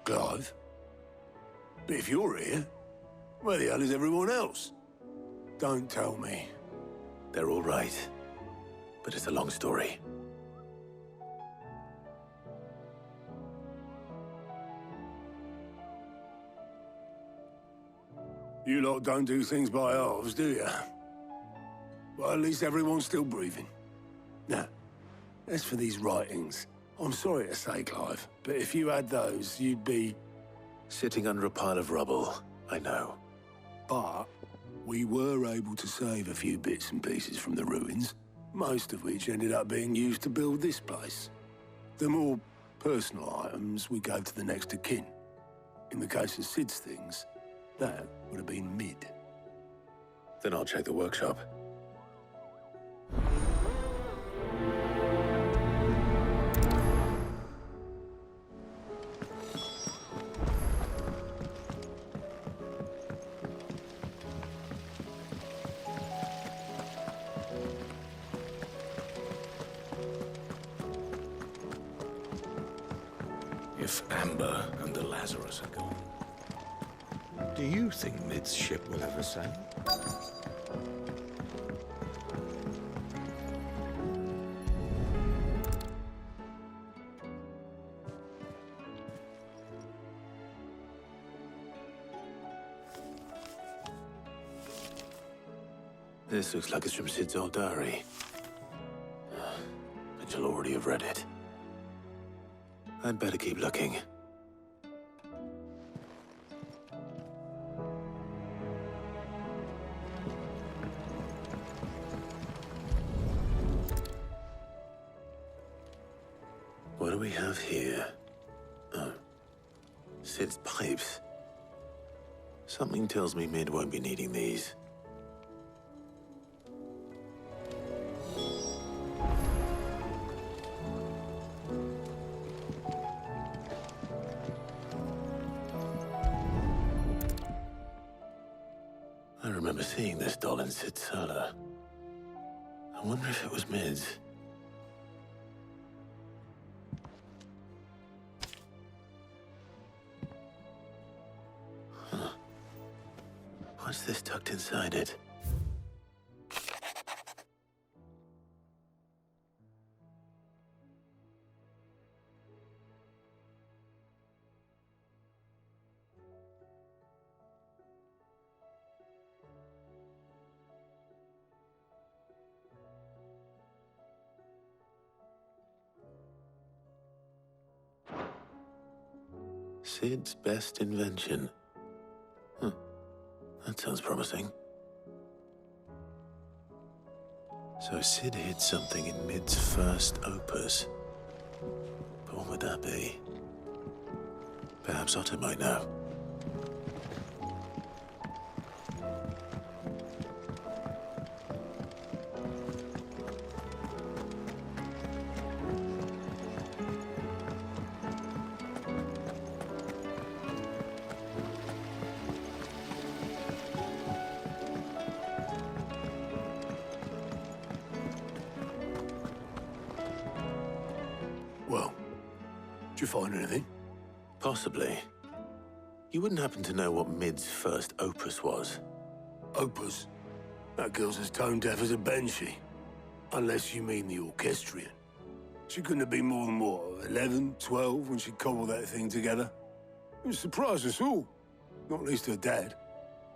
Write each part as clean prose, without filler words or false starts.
Clive. But if you're here, where the hell is everyone else? Don't tell me. They're all right. But it's a long story. You lot don't do things by halves, do you? Well, at least everyone's still breathing. Now, as for these writings, I'm sorry to say, Clive, but if you had those, you'd be... Sitting under a pile of rubble, I know. But we were able to save a few bits and pieces from the ruins, most of which ended up being used to build this place. The more personal items we gave to the next of kin. In the case of Sid's things, that would have been mid. Then I'll check the workshop. If Amber and the Lazarus are gone, do you think Mid's ship will ever sail? This looks like it's from Sid's old diary. But you'll already have read it. I'd better keep looking. What do we have here? Oh. Sid's pipes. Something tells me Mid won't be needing these. I remember seeing this doll in Sid's cellar. I wonder if it was Mid's. Huh. What's this tucked inside it? Sid's best invention. Huh. That sounds promising. So Sid hid something in Mid's first opus. But what would that be? Perhaps Otto might know. Well, did you find anything? Possibly. You wouldn't happen to know what Mid's first opus was? Opus? That girl's as tone deaf as a banshee. Unless you mean the orchestrion. She couldn't have been more than, what, 11, 12 when she cobbled that thing together? It surprised us all. Not least her dad.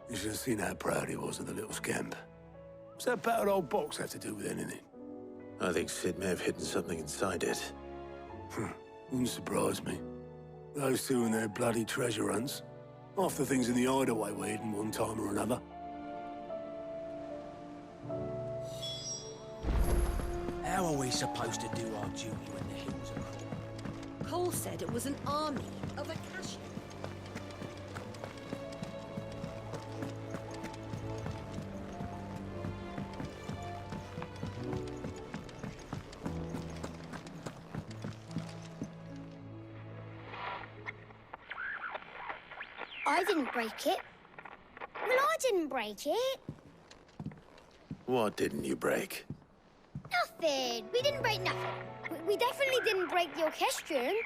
You should have seen how proud he was of the little scamp. What's that battered old box have to do with anything? I think Sid may have hidden something inside it. Wouldn't surprise me. Those two and their bloody treasure hunts. Half the things in the hideaway were hidden one time or another. How are we supposed to do our duty when the hills are cold? Cole said it was an army of Acacia. I didn't break it. Well, I didn't break it. What didn't you break? Nothing. We didn't break nothing. We definitely didn't break the orchestrion.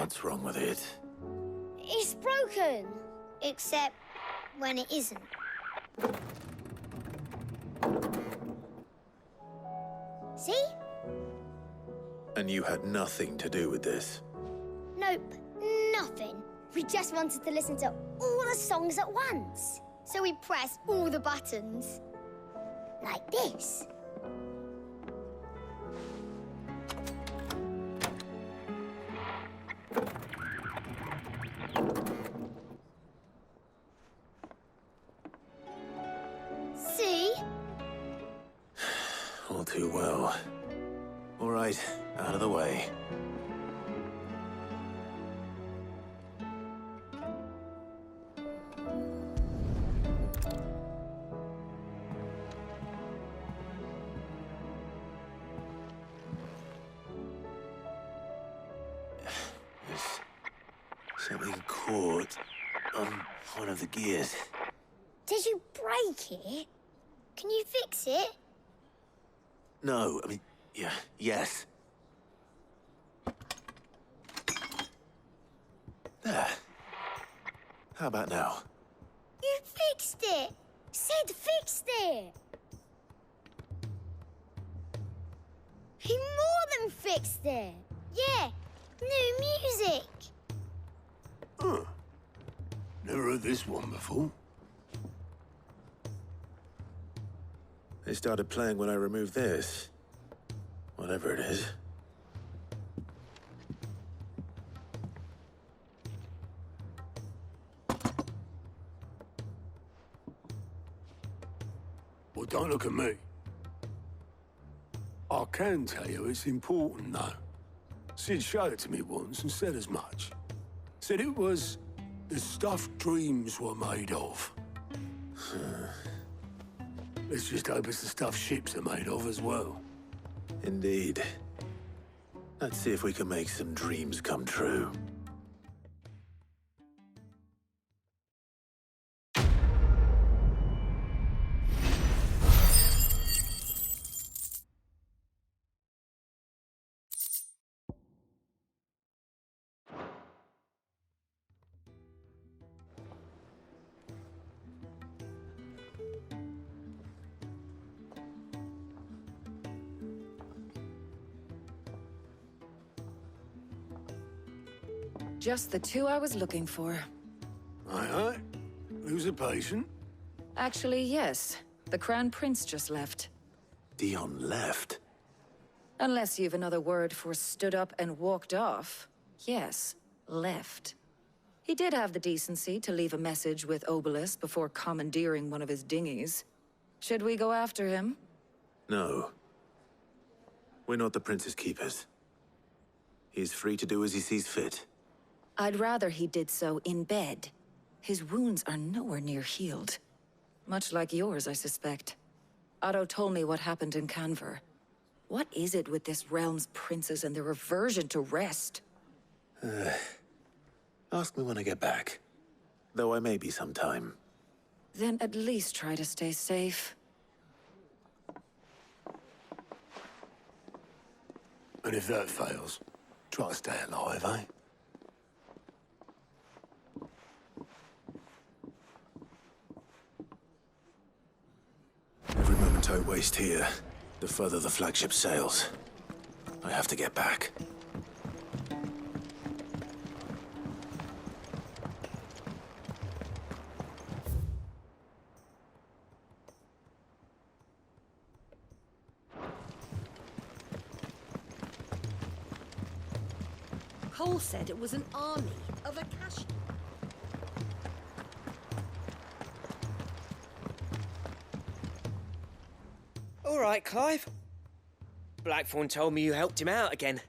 What's wrong with it? It's broken. Except when it isn't. See? And you had nothing to do with this? Nope, nothing. We just wanted to listen to all the songs at once. So we pressed all the buttons. Like this. See? All too well. All right, out of the way. Something caught on one of the gears. Did you break it? Can you fix it? No, I mean, yes. There. How about now? You fixed it! Sid fixed it! He more than fixed it! Yeah, new music! Huh. Never heard this one before. They started playing when I removed this. Whatever it is. Well, don't look at me. I can tell you it's important, though. Sid showed it to me once and said as much. Said it was the stuff dreams were made of. Let's just hope it's the stuff ships are made of as well. Indeed. Let's see if we can make some dreams come true. Just the two I was looking for. Aye. Who's a patient? Actually, yes. The Crown Prince just left. Dion left. Unless you've another word for stood up and walked off. Yes, left. He did have the decency to leave a message with Obelisk before commandeering one of his dinghies. Should we go after him? No. We're not the Prince's keepers. He's free to do as he sees fit. I'd rather he did so in bed. His wounds are nowhere near healed. Much like yours, I suspect. Otto told me what happened in Canver. What is it with this realm's princes and their aversion to rest? Ask me when I get back. Though I may be sometime. Then at least try to stay safe. And if that fails, try to stay alive, eh? Every moment I waste here, the further the flagship sails. I have to get back. Cole said it was an army of Akashi. All right, Clive. Blackthorn told me you helped him out again.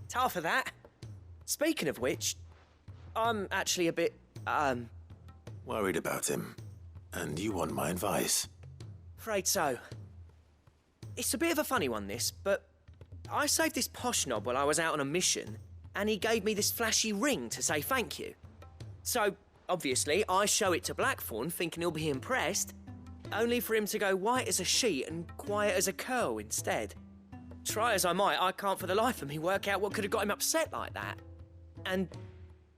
Tough for that. Speaking of which, I'm actually a bit, Worried about him. And you want my advice? afraid so. It's a bit of a funny one, this, but I saved this posh knob while I was out on a mission, and he gave me this flashy ring to say thank you. So, obviously, I show it to Blackthorn, thinking he'll be impressed, only for him to go white as a sheet and quiet as a curl instead. Try as I might, I can't for the life of me work out what could have got him upset like that. And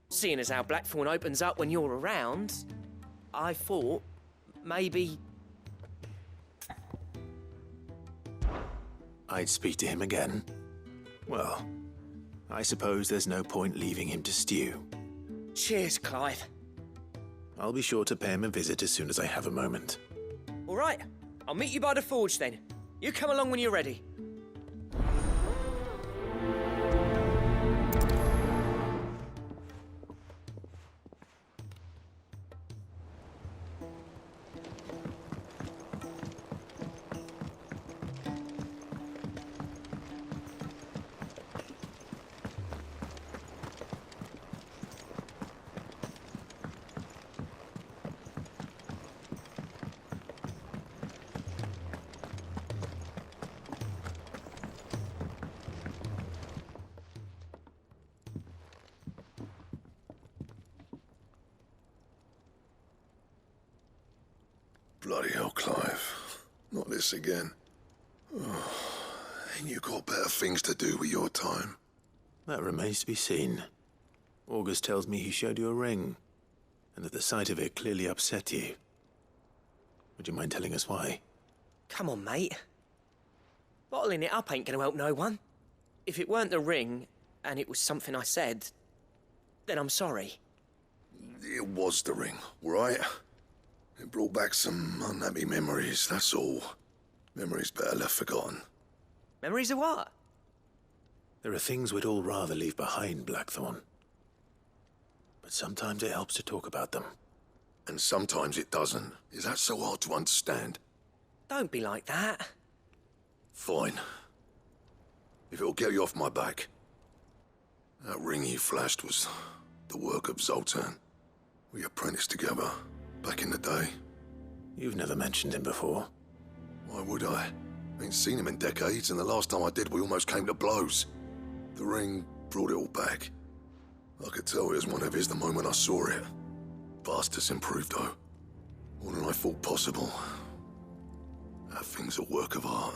seeing as how Blackthorn opens up when you're around, I thought maybe... I'd speak to him again. Well, I suppose there's no point leaving him to stew. Cheers, Clive. I'll be sure to pay him a visit as soon as I have a moment. All right, I'll meet you by the forge then. You come along when you're ready. Bloody hell, Clive. Not this again. Oh, ain't you got better things to do with your time? That remains to be seen. August tells me he showed you a ring, and that the sight of it clearly upset you. Would you mind telling us why? Come on, mate. Bottling it up ain't gonna help no one. If it weren't the ring, and it was something I said, then I'm sorry. It was the ring, right? It brought back some unhappy memories, that's all. Memories better left forgotten. Memories of what? There are things we'd all rather leave behind, Blackthorn. But sometimes it helps to talk about them. And sometimes it doesn't. Is that so hard to understand? Don't be like that. Fine. If it'll get you off my back. That ring you flashed was the work of Zoltan. We apprenticed together. Back in the day. You've never mentioned him before. Why would I? Ain't seen him in decades, and the last time I did, we almost came to blows. The ring brought it all back. I could tell it was one of his the moment I saw it. Bastard's improved, though. More than I thought possible. That thing's a work of art.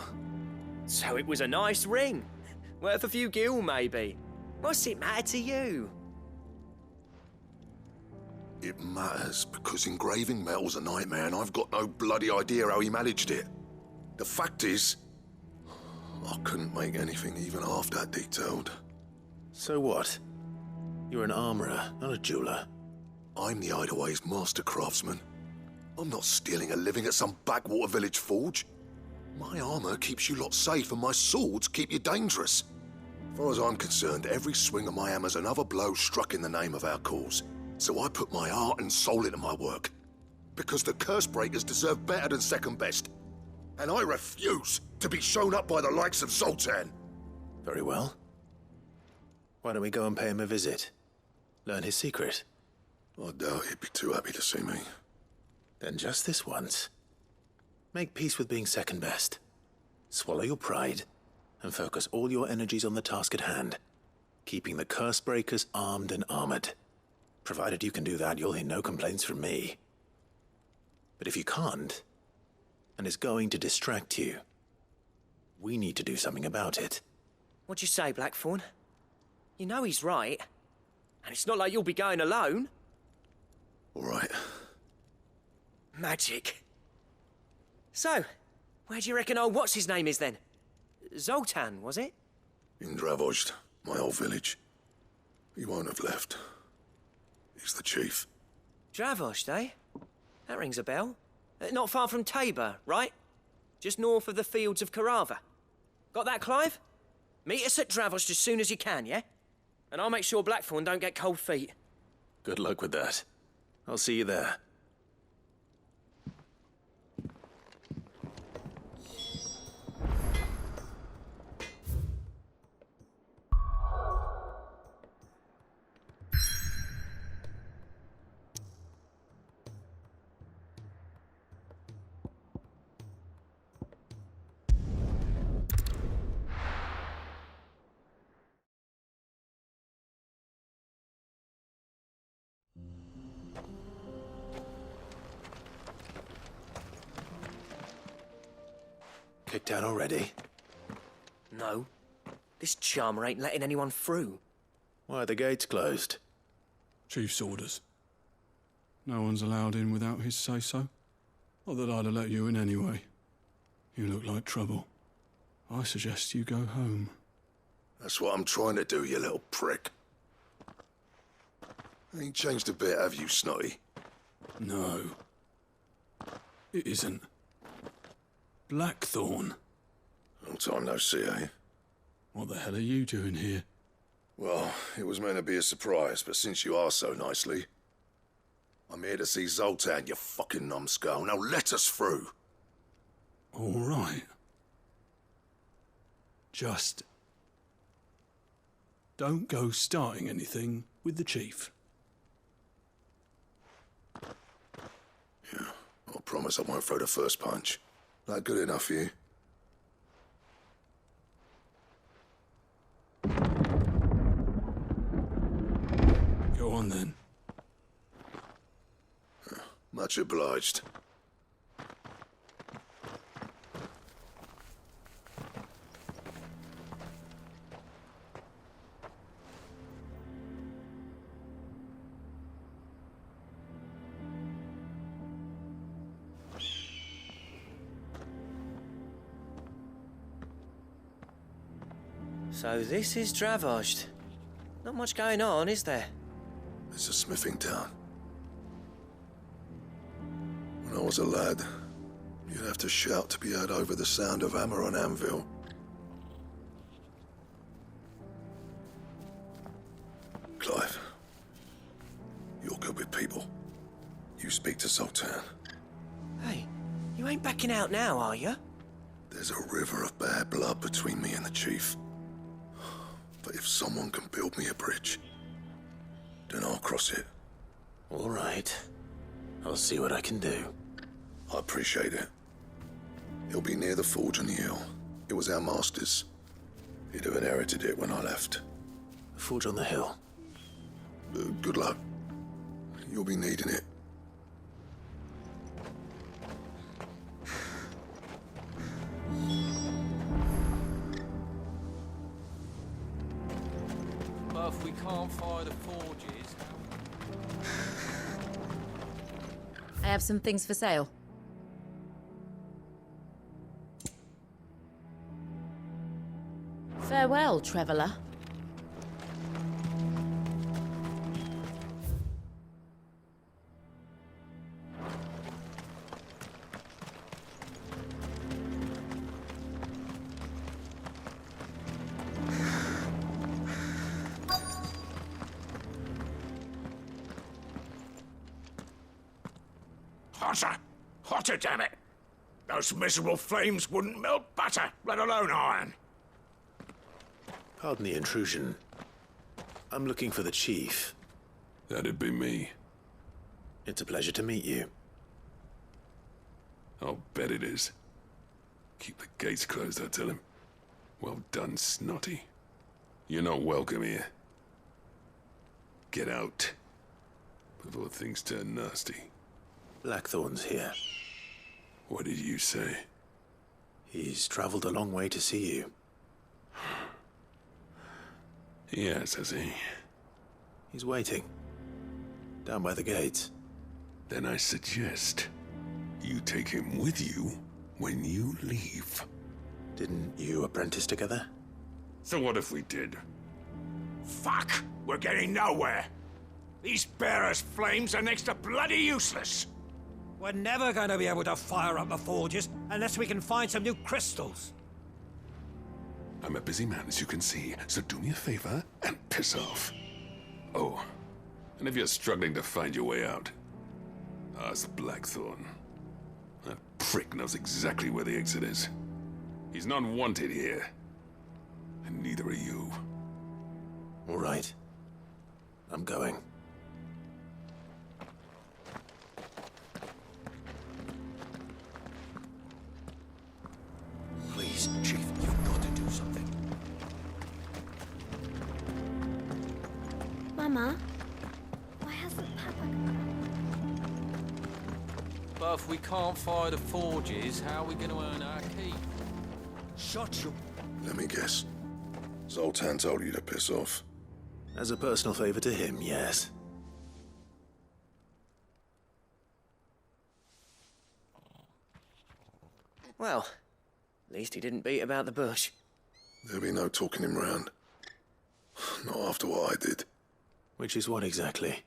So it was a nice ring. Worth a few gil, maybe. What's it matter to you? It matters because engraving metal's a nightmare and I've got no bloody idea how he managed it. The fact is, I couldn't make anything even half that detailed. So what? You're an armorer, not a jeweler. I'm the Hideaway's master craftsman. I'm not stealing a living at some backwater village forge. My armor keeps you lot safe and my swords keep you dangerous. As far as I'm concerned, every swing of my hammer's another blow struck in the name of our cause. So I put my heart and soul into my work. Because the curse breakers deserve better than second best. And I refuse to be shown up by the likes of Zoltan. Very well. Why don't we go and pay him a visit? Learn his secret. I doubt he'd be too happy to see me. Then just this once. Make peace with being second best. Swallow your pride, and focus all your energies on the task at hand. Keeping the curse breakers armed and armored. Provided you can do that, you'll hear no complaints from me. But if you can't, and it's going to distract you, we need to do something about it. What'd you say, Blackthorn? You know he's right. And it's not like you'll be going alone. All right. Magic. So, where do you reckon old what's-his-name is then? Zoltan, was it? In Dravozd, my old village. He won't have left. He's the chief. Dravozd, eh? That rings a bell. Not far from Tabor, right? Just north of the fields of Carava. Got that, Clive? Meet us at Dravozd as soon as you can, yeah? And I'll make sure Blackthorn don't get cold feet. Good luck with that. I'll see you there. Kicked out already? No. This charmer ain't letting anyone through. Why are the gates closed? Chief's orders. No one's allowed in without his say-so. Not that I'd have let you in anyway. You look like trouble. I suggest you go home. That's what I'm trying to do, you little prick. Ain't changed a bit, have you, Snotty? No. It isn't. Blackthorn. Long time no see, eh? What the hell are you doing here? Well, it was meant to be a surprise, but since you are so nicely, I'm here to see Zoltan, you fucking numbskull. Now let us through. All right. Just don't go starting anything with the chief. Yeah, I promise I won't throw the first punch. That good enough for you? Go on then. Much obliged. So this is Dravoged. Not much going on, is there? It's a smithing town. When I was a lad, you'd have to shout to be heard over the sound of hammer on anvil. Clive, you're good with people. You speak to Sultan. Hey, you ain't backing out now, are you? There's a river of bad blood between me and the chief. But if someone can build me a bridge, then I'll cross it. All right. I'll see what I can do. I appreciate it. He'll be near the forge on the hill. It was our master's. He'd have inherited it when I left. The forge on the hill. Good luck. You'll be needing it. But if we can't fire the forges... I have some things for sale. Farewell, traveller. Hotter! Hotter, damn it! Those miserable flames wouldn't melt butter, let alone iron. Pardon the intrusion. I'm looking for the chief. That'd be me. It's a pleasure to meet you. I'll bet it is. Keep the gates closed, I tell him. Well done, Snotty. You're not welcome here. Get out. Before things turn nasty. Blackthorn's here. What did you say? He's traveled a long way to see you. Yes, has he? He's waiting. Down by the gates. Then I suggest you take him with you when you leave. Didn't you apprentice together? So what if we did? Fuck! We're getting nowhere! These bearers' flames are next to bloody useless! We're never going to be able to fire up the forges unless we can find some new crystals. I'm a busy man, as you can see, so do me a favor and piss off. Oh, and if you're struggling to find your way out, ask Blackthorn. That prick knows exactly where the exit is. He's not wanted here. And neither are you. All right. I'm going. Please, Chief, you've got to do something. Mama, why hasn't Papa... But if we can't fire the forges, how are we going to earn our keep? Shut your... Let me guess. Zoltan told you to piss off. As a personal favor to him, yes. Well, at least he didn't beat about the bush. There'll be no talking him round. Not after what I did. Which is what exactly?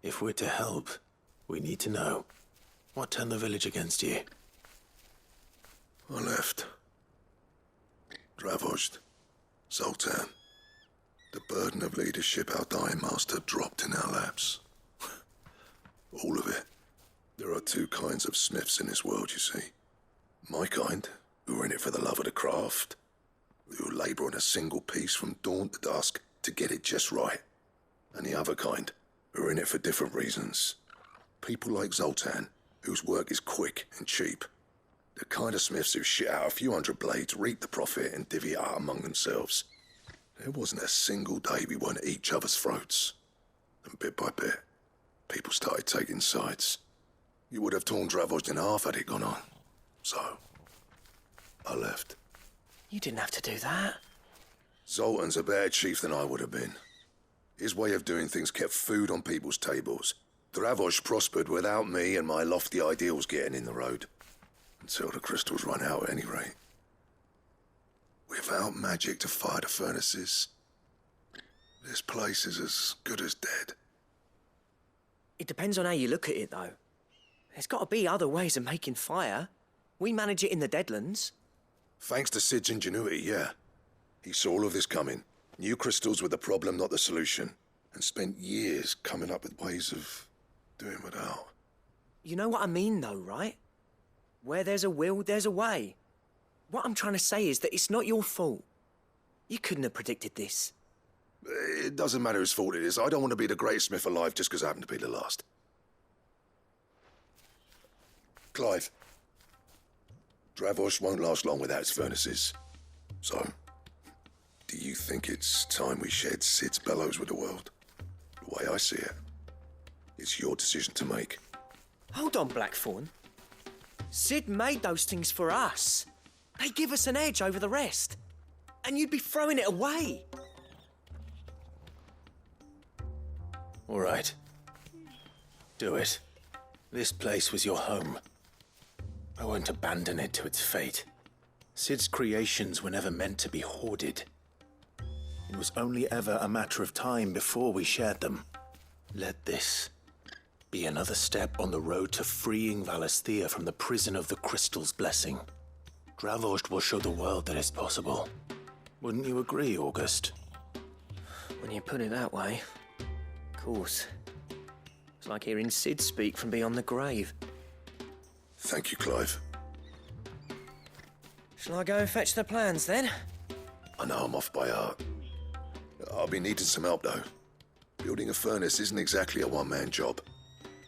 If we're to help, we need to know. What turned the village against you? I left. Dravozd. Zoltan. The burden of leadership our dying master dropped in our laps. All of it. There are two kinds of smiths in this world, you see. My kind, who are in it for the love of the craft, who labour on a single piece from dawn to dusk to get it just right. And the other kind, who are in it for different reasons. People like Zoltan, whose work is quick and cheap. The kind of smiths who shit out a few hundred blades, reap the profit, and divvy it out among themselves. There wasn't a single day we weren't at each other's throats. And bit by bit, people started taking sides. You would have torn Dravozd in half had it gone on. So, I left. You didn't have to do that. Zoltan's a better chief than I would have been. His way of doing things kept food on people's tables. Dravozd prospered without me and my lofty ideals getting in the road. Until the crystals run out at any rate. Without magic to fire the furnaces, this place is as good as dead. It depends on how you look at it, though. There's got to be other ways of making fire. We manage it in the Deadlands. Thanks to Sid's ingenuity, yeah. He saw all of this coming. Knew crystals were the problem, not the solution. And spent years coming up with ways of doing without. You know what I mean, though, right? Where there's a will, there's a way. What I'm trying to say is that it's not your fault. You couldn't have predicted this. It doesn't matter whose fault it is. I don't want to be the greatest smith alive just because I happen to be the last. Clive. Dravozd won't last long without its furnaces. So, do you think it's time we shared Sid's bellows with the world? The way I see it, it's your decision to make. Hold on, Blackthorn. Sid made those things for us. They give us an edge over the rest. And you'd be throwing it away. All right. Do it. This place was your home. I won't abandon it to its fate. Sid's creations were never meant to be hoarded. It was only ever a matter of time before we shared them. Let this be another step on the road to freeing Valisthea from the prison of the Crystal's blessing. Dravozd will show the world that it's possible. Wouldn't you agree, August? When you put it that way, of course. It's like hearing Sid speak from beyond the grave. Thank you, Clive. Shall I go and fetch the plans, then? I know I'm off by heart. I'll be needing some help, though. Building a furnace isn't exactly a one-man job.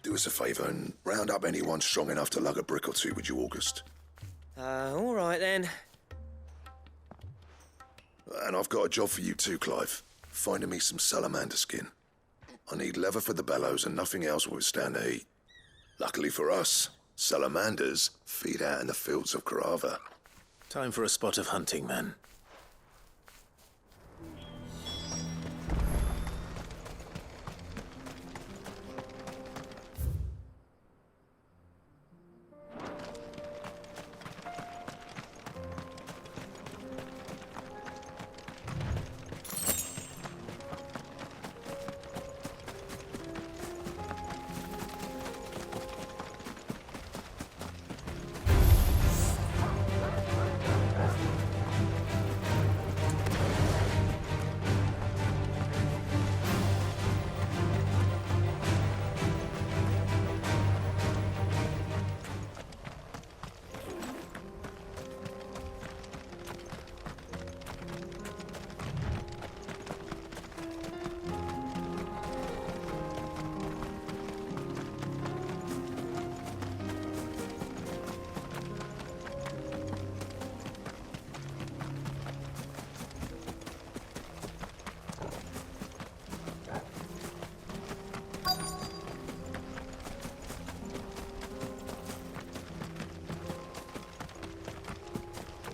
Do us a favour and round up anyone strong enough to lug a brick or two, would you, August? All right, then. And I've got a job for you too, Clive. Finding me some salamander skin. I need leather for the bellows and nothing else will withstand the heat. Luckily for us, salamanders feed out in the fields of Karava. Time for a spot of hunting, then.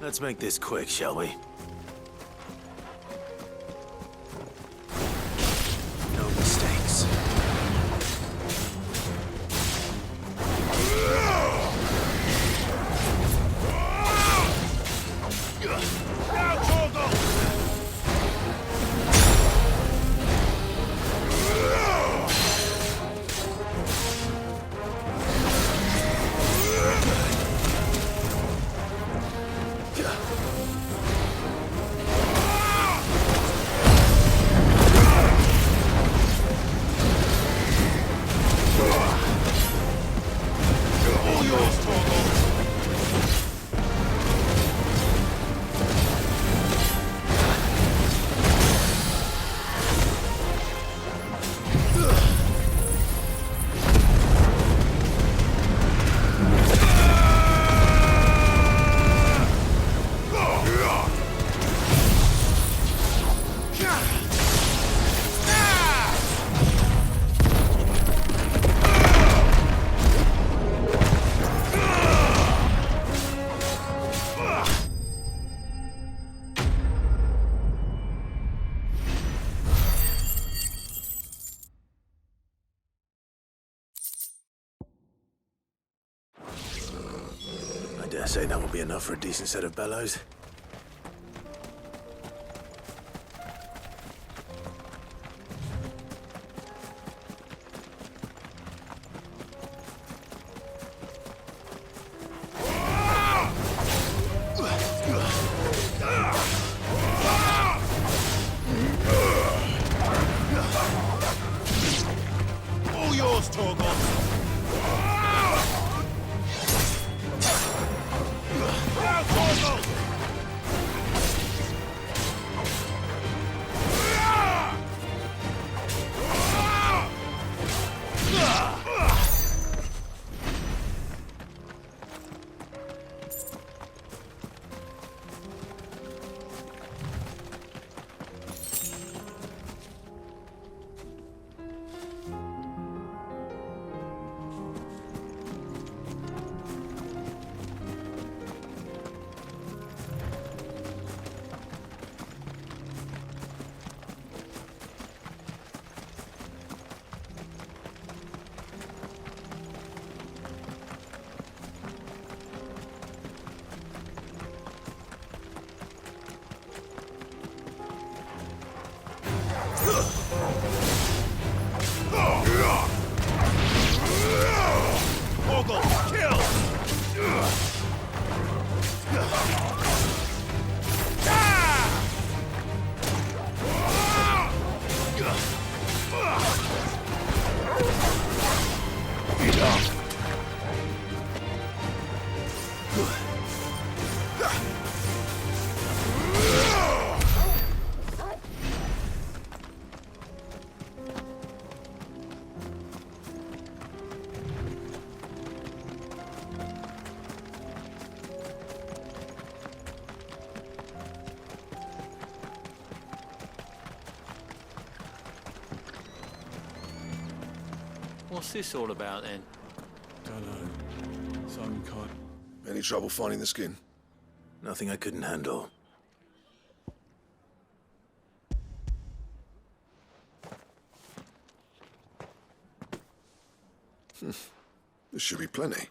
Let's make this quick, shall we? say that will be enough for a decent set of bellows. All yours, Torgal! What's this all about, then? Don't know. Some kind. Any trouble finding the skin? Nothing I couldn't handle. There should be plenty.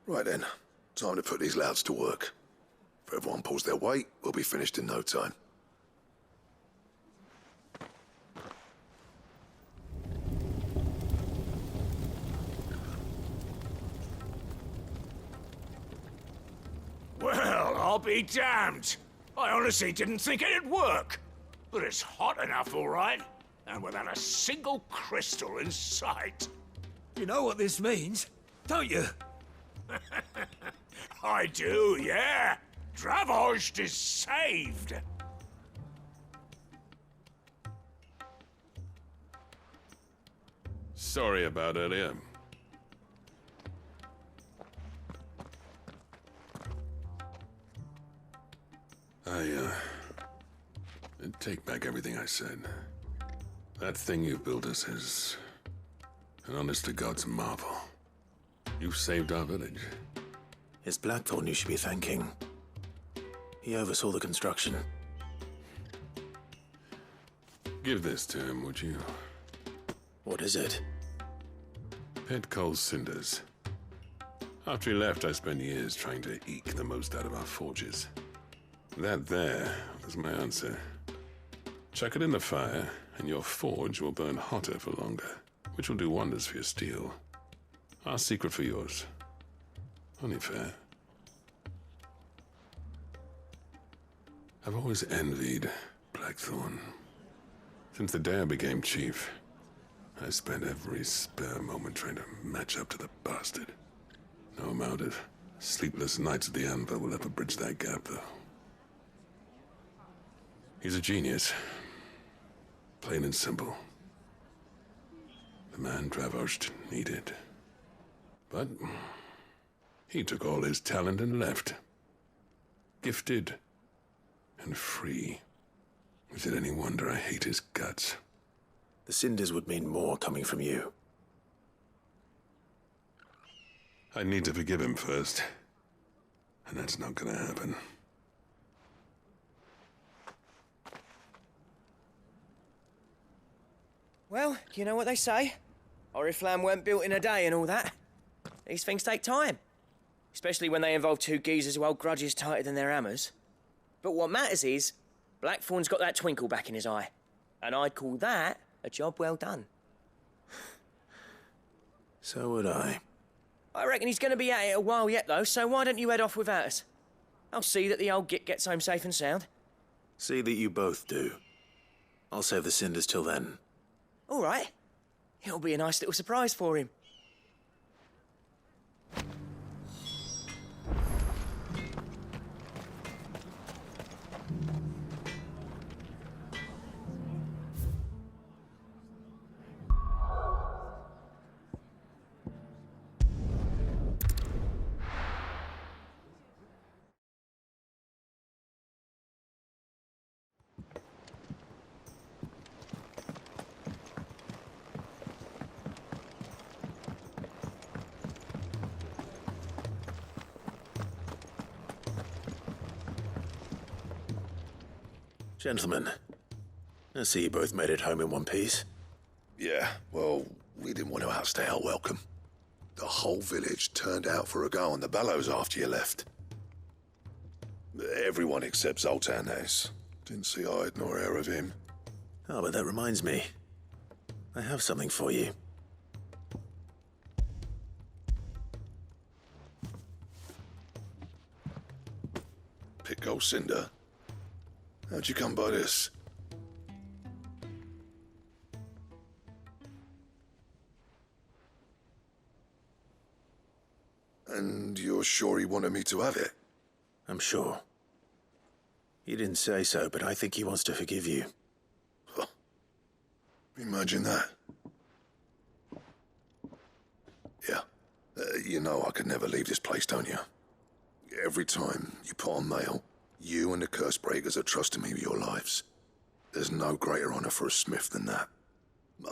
Right then, time to put these louds to work. If everyone pulls their weight, we'll be finished in no time. Well, I'll be damned. I honestly didn't think it'd work. But it's hot enough, all right. And without a single crystal in sight. You know what this means, don't you? I do, yeah. Dravost is saved. Sorry about earlier. I take back everything I said. That thing you built us is an honest-to-God's marvel. You saved our village. It's Blackthorn you should be thanking. He oversaw the construction. Give this to him, would you? What is it? Pet Cole's cinders. After he left, I spent years trying to eke the most out of our forges. That there was my answer. Chuck it in the fire, and your forge will burn hotter for longer, which will do wonders for your steel. Our secret for yours. Only fair. I've always envied Blackthorn. Since the day I became chief, I spent every spare moment trying to match up to the bastard. No amount of sleepless nights at the anvil will ever bridge that gap, though. He's a genius. Plain and simple. The man Dravost needed. But he took all his talent and left. Gifted and free. Is it any wonder I hate his guts? The cinders would mean more coming from you. I need to forgive him first. And that's not gonna happen. Well, you know what they say. Oriflamme weren't built in a day and all that. These things take time. especially when they involve two geezers who hold grudges tighter than their hammers. But what matters is, Blackthorn's got that twinkle back in his eye, and I'd call that a job well done. So would I. I reckon he's going to be at it a while yet, though, so why don't you head off without us? I'll see that the old git gets home safe and sound. See that you both do. I'll save the cinders till then. All right. It'll be a nice little surprise for him. Gentlemen, I see you both made it home in one piece. Yeah, well, we didn't want to outstay our welcome. The whole village turned out for a go on the bellows after you left. Everyone except Zoltan has. Didn't see hide nor hair of him. Oh, but that reminds me. I have something for you. Pick old Cinder. How'd you come by this? And you're sure he wanted me to have it? I'm sure. He didn't say so, but I think he wants to forgive you. Huh. Imagine that. Yeah. You know I could never leave this place, don't you? Every time you put on mail, you and the curse breakers are trusting me with your lives. There's no greater honor for a smith than that.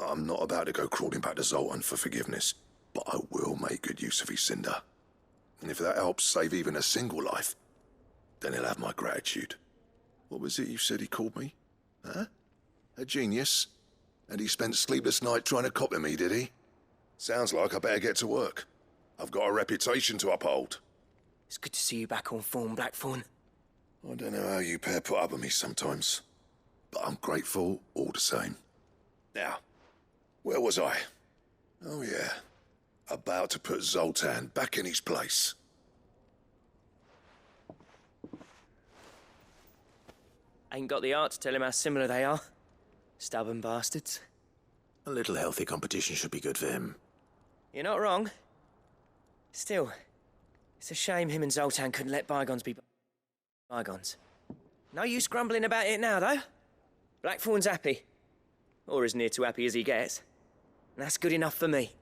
I'm not about to go crawling back to Zoltan for forgiveness, but I will make good use of his cinder. And if that helps save even a single life, then he'll have my gratitude. What was it you said he called me? Huh? A genius? And he spent sleepless night trying to copy me, did he? Sounds like I better get to work. I've got a reputation to uphold. It's good to see you back on form, Blackthorn. I don't know how you pair put up with me sometimes, but I'm grateful all the same. Now, where was I? Oh yeah, about to put Zoltan back in his place. Ain't got the art to tell him how similar they are. Stubborn bastards. A little healthy competition should be good for him. You're not wrong. Still, it's a shame him and Zoltan couldn't let bygones be bygones. No use grumbling about it now, though. Blackthorn's happy. Or as near to happy as he gets. And that's good enough for me.